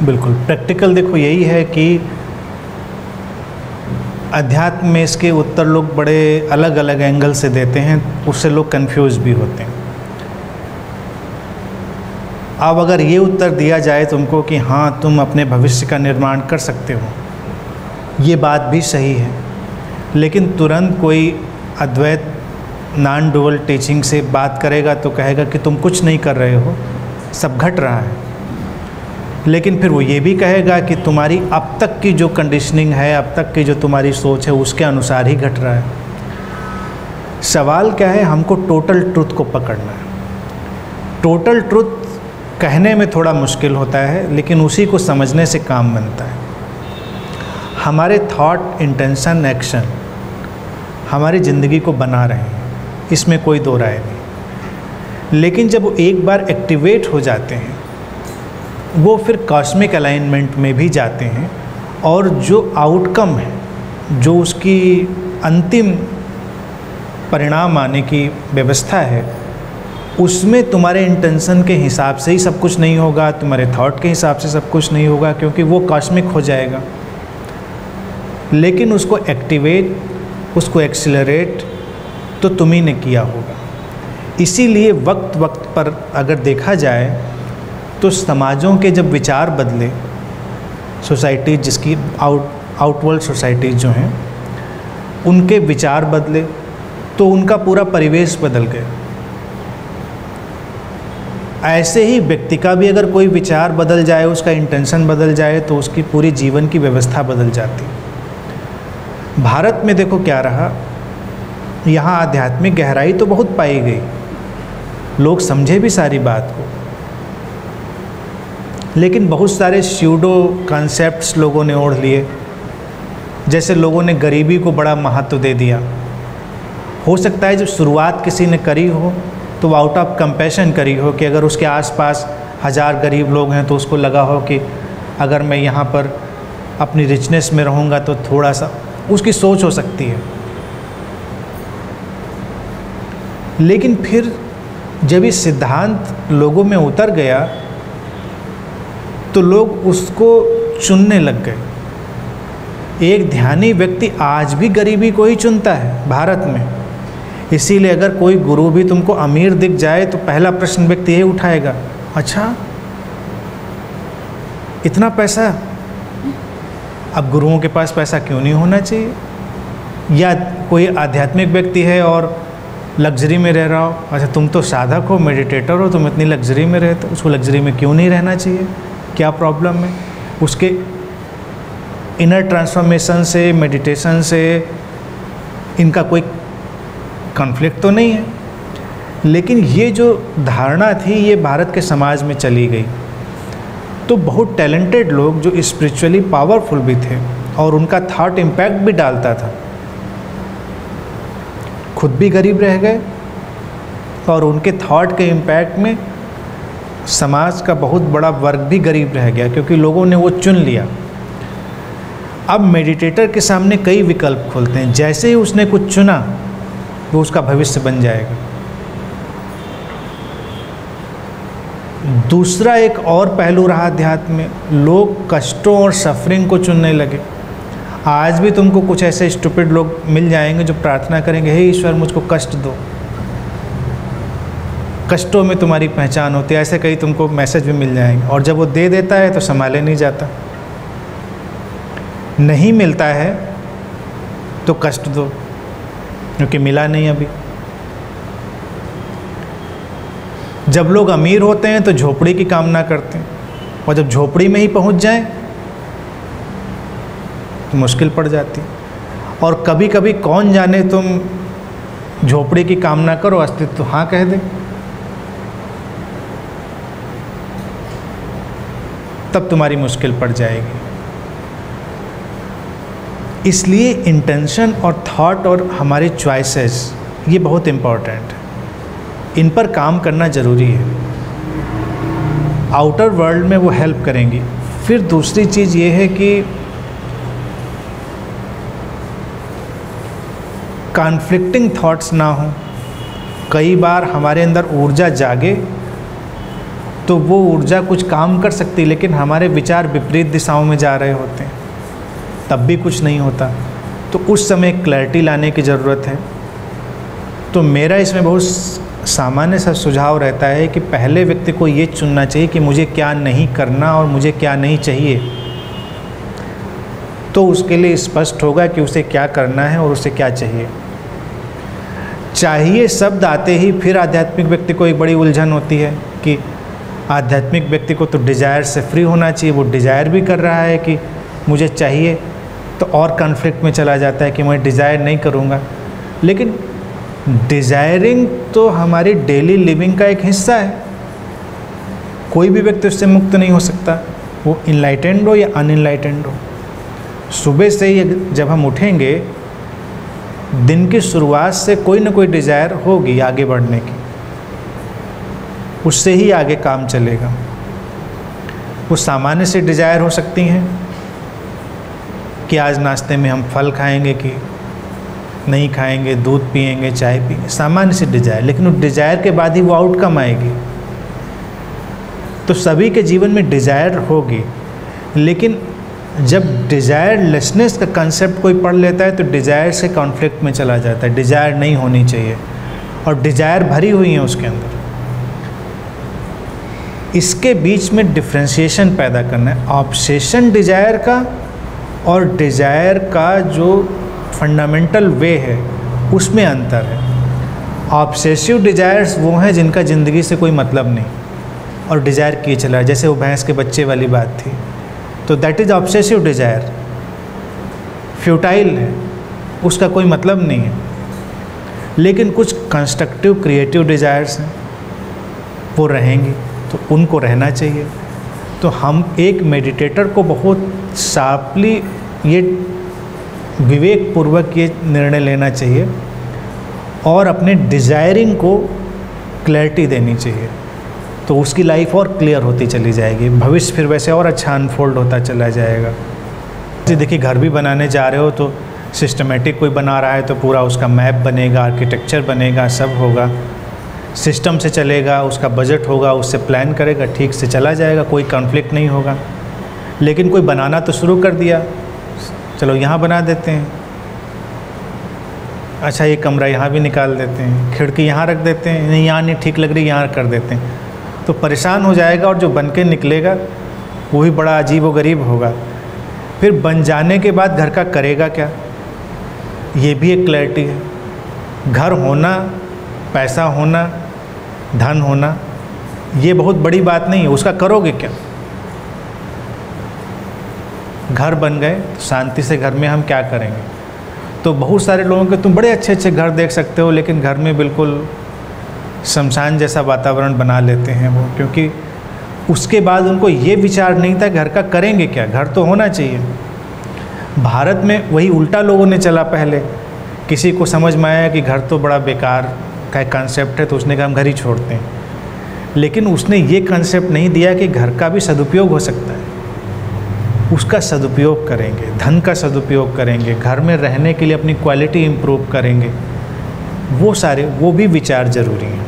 बिल्कुल प्रैक्टिकल देखो यही है कि अध्यात्म में इसके उत्तर लोग बड़े अलग अलग एंगल से देते हैं, उससे लोग कंफ्यूज भी होते हैं। अब अगर ये उत्तर दिया जाए तुमको कि हाँ तुम अपने भविष्य का निर्माण कर सकते हो, ये बात भी सही है, लेकिन तुरंत कोई अद्वैत नॉन डुअल टीचिंग से बात करेगा तो कहेगा कि तुम कुछ नहीं कर रहे हो, सब घट रहा है। लेकिन फिर वो ये भी कहेगा कि तुम्हारी अब तक की जो कंडीशनिंग है, अब तक की जो तुम्हारी सोच है, उसके अनुसार ही घट रहा है। सवाल क्या है, हमको टोटल ट्रुथ को पकड़ना है। टोटल ट्रुथ कहने में थोड़ा मुश्किल होता है, लेकिन उसी को समझने से काम बनता है। हमारे थॉट, इंटेंशन, एक्शन हमारी ज़िंदगी को बना रहे हैं, इसमें कोई दो राय नहीं। लेकिन जब वो एक बार एक्टिवेट हो जाते हैं, वो फिर कॉस्मिक अलाइनमेंट में भी जाते हैं, और जो आउटकम है, जो उसकी अंतिम परिणाम आने की व्यवस्था है, उसमें तुम्हारे इंटेंशन के हिसाब से ही सब कुछ नहीं होगा, तुम्हारे थॉट के हिसाब से सब कुछ नहीं होगा, क्योंकि वो कॉस्मिक हो जाएगा। लेकिन उसको एक्टिवेट, उसको एक्सिलरेट तो तुम्ही ने किया होगा। इसीलिए वक्त वक्त पर अगर देखा जाए तो समाजों के जब विचार बदले, सोसाइटी जिसकी आउटवर्ल्ड सोसाइटीज़ जो हैं उनके विचार बदले, तो उनका पूरा परिवेश बदल गया। ऐसे ही व्यक्ति का भी अगर कोई विचार बदल जाए, उसका इंटेंशन बदल जाए, तो उसकी पूरी जीवन की व्यवस्था बदल जाती। भारत में देखो क्या रहा, यहाँ आध्यात्मिक गहराई तो बहुत पाई गई, लोग समझे भी सारी बात को, लेकिन बहुत सारे स्यूडो कॉन्सेप्ट्स लोगों ने ओढ़ लिए। जैसे लोगों ने गरीबी को बड़ा महत्व दे दिया। हो सकता है जब शुरुआत किसी ने करी हो तो आउट ऑफ कंपैशन करी हो कि अगर उसके आसपास 1000 गरीब लोग हैं तो उसको लगा हो कि अगर मैं यहाँ पर अपनी रिचनेस में रहूँगा तो थोड़ा सा, उसकी सोच हो सकती है। लेकिन फिर जब ये सिद्धांत लोगों में उतर गया तो लोग उसको चुनने लग गए। एक ध्यानी व्यक्ति आज भी गरीबी को ही चुनता है भारत में। इसीलिए अगर कोई गुरु भी तुमको अमीर दिख जाए तो पहला प्रश्न व्यक्ति यही उठाएगा, अच्छा इतना पैसा, अब गुरुओं के पास पैसा क्यों नहीं होना चाहिए? या कोई आध्यात्मिक व्यक्ति है और लग्जरी में रह रहा हो, अच्छा तुम तो साधक हो, मेडिटेटर हो, तुम इतनी लग्जरी में रहते हो, उसको लग्जरी में क्यों नहीं रहना चाहिए? क्या प्रॉब्लम है? उसके इनर ट्रांसफॉर्मेशन से, मेडिटेशन से इनका कोई कॉन्फ्लिक्ट तो नहीं है। लेकिन ये जो धारणा थी ये भारत के समाज में चली गई। तो बहुत टैलेंटेड लोग जो स्पिरिचुअली पावरफुल भी थे और उनका थॉट इम्पैक्ट भी डालता था, खुद भी गरीब रह गए और उनके थॉट के इम्पैक्ट में समाज का बहुत बड़ा वर्ग भी गरीब रह गया, क्योंकि लोगों ने वो चुन लिया। अब मेडिटेटर के सामने कई विकल्प खुलते हैं, जैसे ही उसने कुछ चुना वो उसका भविष्य बन जाएगा। दूसरा एक और पहलू रहा अध्यात्म में, लोग कष्टों और सफरिंग को चुनने लगे। आज भी तुमको कुछ ऐसे स्टूपिड लोग मिल जाएंगे जो प्रार्थना करेंगे, हे ईश्वर मुझको कष्ट दो, कष्टों में तुम्हारी पहचान होती है। ऐसे कई तुमको मैसेज भी मिल जाएंगे, और जब वो दे देता है तो संभाले नहीं जाता। नहीं मिलता है तो कष्ट दो, क्योंकि मिला नहीं अभी। जब लोग अमीर होते हैं तो झोपड़ी की कामना करते हैं, और जब झोपड़ी में ही पहुंच जाएं तो मुश्किल पड़ जाती। और कभी कभी कौन जाने तुम झोपड़ी की कामना करो, अस्तित्व तो हाँ कह दे, तब तुम्हारी मुश्किल पड़ जाएगी। इसलिए इंटेंशन और थॉट और हमारे चॉइसेस ये बहुत इम्पॉर्टेंट है, इन पर काम करना ज़रूरी है। आउटर वर्ल्ड में वो हेल्प करेंगी। फिर दूसरी चीज़ ये है कि कॉन्फ्लिक्टिंग थॉट्स ना हो। कई बार हमारे अंदर ऊर्जा जागे तो वो ऊर्जा कुछ काम कर सकती है, लेकिन हमारे विचार विपरीत दिशाओं में जा रहे होते हैं, तब भी कुछ नहीं होता। तो उस समय क्लैरिटी लाने की ज़रूरत है। तो मेरा इसमें बहुत सामान्य सा सुझाव रहता है कि पहले व्यक्ति को ये चुनना चाहिए कि मुझे क्या नहीं करना और मुझे क्या नहीं चाहिए। तो उसके लिए स्पष्ट होगा कि उसे क्या करना है और उसे क्या चाहिए। चाहिए शब्द आते ही फिर आध्यात्मिक व्यक्ति को एक बड़ी उलझन होती है कि आध्यात्मिक व्यक्ति को तो डिज़ायर से फ्री होना चाहिए, वो डिज़ायर भी कर रहा है कि मुझे चाहिए, तो और कॉन्फ्लिक्ट में चला जाता है कि मैं डिज़ायर नहीं करूँगा। लेकिन डिज़ायरिंग तो हमारी डेली लिविंग का एक हिस्सा है, कोई भी व्यक्ति उससे मुक्त नहीं हो सकता, वो इनलाइटेंड हो या अनइनलाइटेंड हो। सुबह से ही जब हम उठेंगे, दिन की शुरुआत से कोई ना कोई डिज़ायर होगी आगे बढ़ने की, उससे ही आगे काम चलेगा। वो सामान्य से डिज़ायर हो सकती हैं कि आज नाश्ते में हम फल खाएंगे कि नहीं खाएंगे, दूध पिएंगे, चाय पिएंगे, सामान्य से डिज़ायर। लेकिन उस डिज़ायर के बाद ही वो आउटकम आएगी। तो सभी के जीवन में डिज़ायर होगी, लेकिन जब डिज़ायरलेसनेस का कंसेप्ट कोई पढ़ लेता है तो डिज़ायर से कॉन्फ्लिक्ट में चला जाता है। डिज़ायर नहीं होनी चाहिए और डिज़ायर भरी हुई है उसके अंदर। इसके बीच में डिफ्रेंशिएशन पैदा करना है। ऑब्सेशन डिज़ायर का और डिज़ायर का जो फंडामेंटल वे है उसमें अंतर है। ऑब्सेसिव डिज़ायर्स वो हैं जिनका ज़िंदगी से कोई मतलब नहीं और डिज़ायर किए चला, जैसे वो भैंस के बच्चे वाली बात थी, तो that is obsessive desire, futile है, उसका कोई मतलब नहीं है। लेकिन कुछ कंस्ट्रक्टिव क्रिएटिव डिज़ायर्स हैं, वो रहेंगी, तो उनको रहना चाहिए। तो हम एक मेडिटेटर को बहुत शार्पली ये विवेकपूर्वक ये निर्णय लेना चाहिए और अपने डिज़ायरिंग को क्लैरिटी देनी चाहिए, तो उसकी लाइफ और क्लियर होती चली जाएगी, भविष्य फिर वैसे और अच्छा अनफोल्ड होता चला जाएगा। देखिए, घर भी बनाने जा रहे हो तो सिस्टमेटिक कोई बना रहा है तो पूरा उसका मैप बनेगा, आर्किटेक्चर बनेगा, सब होगा, सिस्टम से चलेगा, उसका बजट होगा, उससे प्लान करेगा, ठीक से चला जाएगा, कोई कॉन्फ्लिक्ट नहीं होगा। लेकिन कोई बनाना तो शुरू कर दिया, चलो यहाँ बना देते हैं, अच्छा ये कमरा यहाँ भी निकाल देते हैं, खिड़की यहाँ रख देते हैं, नहीं यहाँ नहीं ठीक लग रही, यहाँ कर देते हैं, तो परेशान हो जाएगा और जो बन के निकलेगा वो भी बड़ा अजीब व गरीब होगा। फिर बन जाने के बाद घर का करेगा क्या, ये भी एक क्लैरिटी है। घर होना, पैसा होना, धन होना, ये बहुत बड़ी बात नहीं है, उसका करोगे क्या। घर बन गए तो शांति से घर में हम क्या करेंगे। तो बहुत सारे लोगों के तुम बड़े अच्छे अच्छे घर देख सकते हो, लेकिन घर में बिल्कुल शमशान जैसा वातावरण बना लेते हैं वो, क्योंकि उसके बाद उनको ये विचार नहीं था घर का करेंगे क्या, घर तो होना चाहिए। भारत में वही उल्टा लोगों ने चला, पहले किसी को समझ में आया कि घर तो बड़ा बेकार का एक कॉन्सेप्ट है, तो उसने कहा हम घर ही छोड़ते हैं। लेकिन उसने ये कॉन्सेप्ट नहीं दिया कि घर का भी सदुपयोग हो सकता है, उसका सदुपयोग करेंगे, धन का सदुपयोग करेंगे, घर में रहने के लिए अपनी क्वालिटी इम्प्रूव करेंगे, वो भी विचार ज़रूरी हैं।